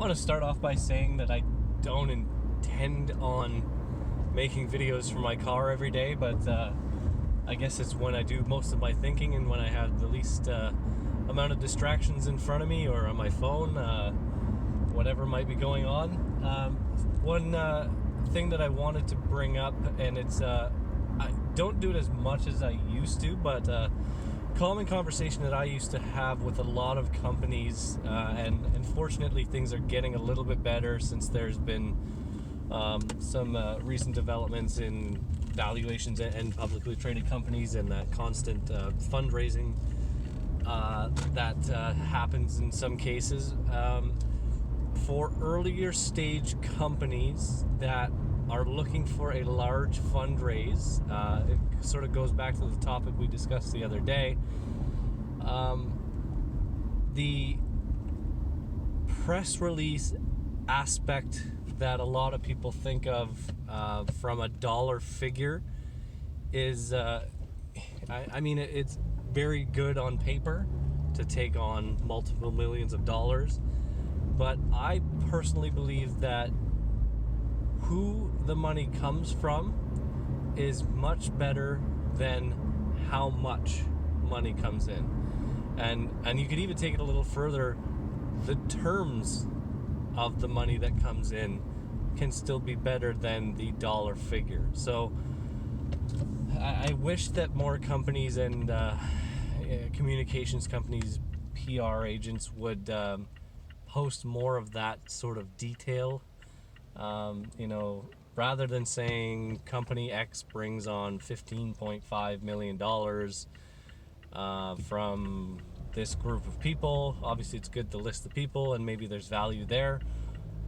want to start off by saying that I don't intend on making videos from my car every day, but I guess it's when I do most of my thinking and when I have the least amount of distractions in front of me or on my phone, whatever might be going on. One thing that I wanted to bring up, and it's I don't do it as much as I used to, but common conversation that I used to have with a lot of companies, and unfortunately things are getting a little bit better since there's been some recent developments in valuations and publicly traded companies, and that constant fundraising that happens in some cases. For earlier stage companies that are looking for a large fundraise, it sort of goes back to the topic we discussed the other day. The press release aspect that a lot of people think of from a dollar figure is, I mean, it's very good on paper to take on multiple millions of dollars, but I personally believe that who the money comes from is much better than how much money comes in. And you could even take it a little further. The terms of the money that comes in can still be better than the dollar figure. So I wish that more companies and communications companies, PR agents would post more of that sort of detail. Rather than saying company X brings on $15.5 million from this group of people. Obviously, it's good to list the people and maybe there's value there.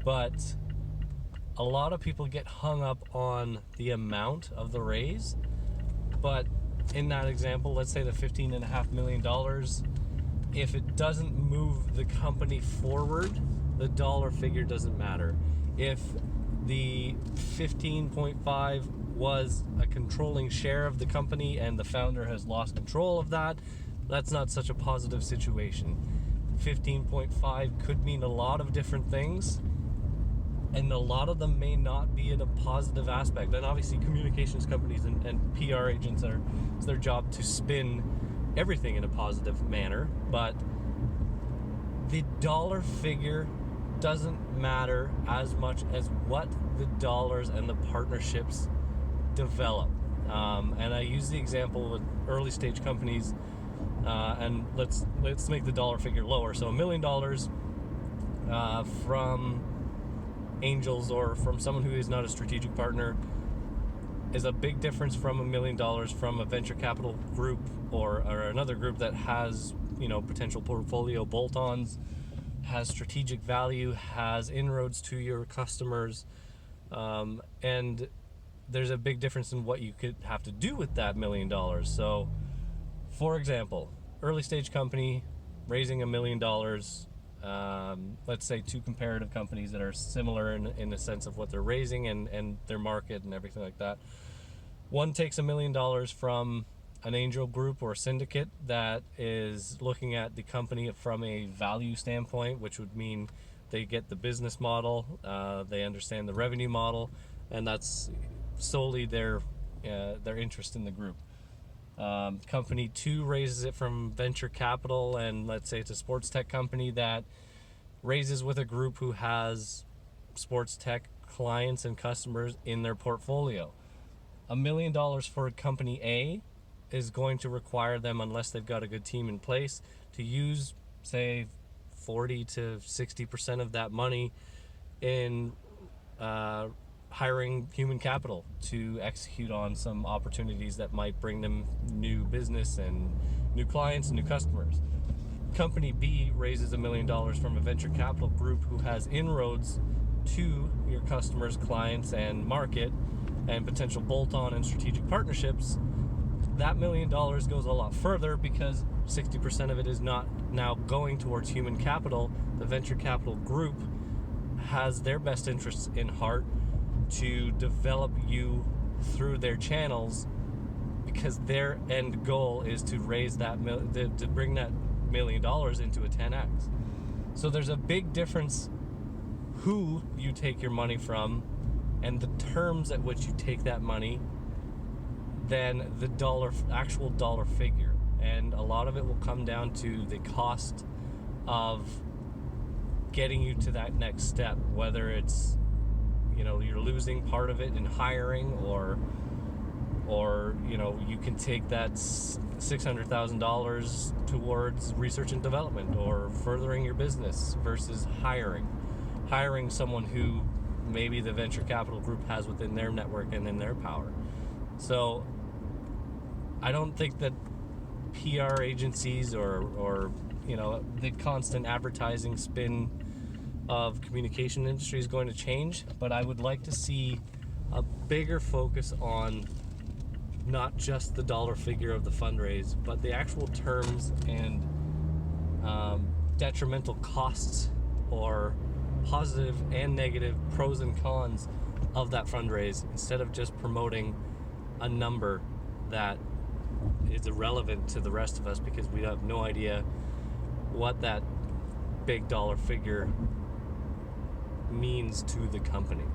But a lot of people get hung up on the amount of the raise. But in that example, let's say the $15.5 million, if it doesn't move the company forward, the dollar figure doesn't matter. If the 15.5 was a controlling share of the company and the founder has lost control of that, that's not such a positive situation. 15.5 could mean a lot of different things, and a lot of them may not be in a positive aspect. And obviously communications companies and PR agents it's their job to spin everything in a positive manner, but the dollar figure doesn't matter as much as what the dollars and the partnerships develop. And I use the example with early stage companies, and let's make the dollar figure lower. So $1 million from angels or from someone who is not a strategic partner is a big difference from $1 million from a venture capital group or another group that has, potential portfolio bolt-ons, has strategic value, has inroads to your customers, and there's a big difference in what you could have to do with that $1 million. So, for example, early stage company raising $1 million. Let's say two comparative companies that are similar in the sense of what they're raising and their market and everything like that. One takes $1 million from an angel group or syndicate that is looking at the company from a value standpoint, which would mean they get the business model, they understand the revenue model, and that's solely their interest in the group. Company 2 raises it from venture capital, and let's say it's a sports tech company that raises with a group who has sports tech clients and customers in their portfolio. $1 million for company A is going to require them, unless they've got a good team in place, to use, say, 40 to 60% of that money in hiring human capital to execute on some opportunities that might bring them new business and new clients and new customers. Company B raises $1 million from a venture capital group who has inroads to your customers, clients, and market, and potential bolt-on and strategic partnerships. That $1 million goes a lot further because 60% of it is not now going towards human capital. The venture capital group has their best interests in heart to develop you through their channels, because their end goal is to raise that to bring that $1 million into a 10x. So there's a big difference who you take your money from and the terms at which you take that money than the actual dollar figure. And a lot of it will come down to the cost of getting you to that next step, whether it's, you're losing part of it in hiring, or you can take that $600,000 towards research and development or furthering your business versus hiring someone who maybe the venture capital group has within their network and in their power. So I don't think that PR agencies or the constant advertising spin of communication industry is going to change, but I would like to see a bigger focus on not just the dollar figure of the fundraise, but the actual terms and detrimental costs, or positive and negative pros and cons of that fundraise, instead of just promoting a number that is irrelevant to the rest of us because we have no idea what that big dollar figure means to the company.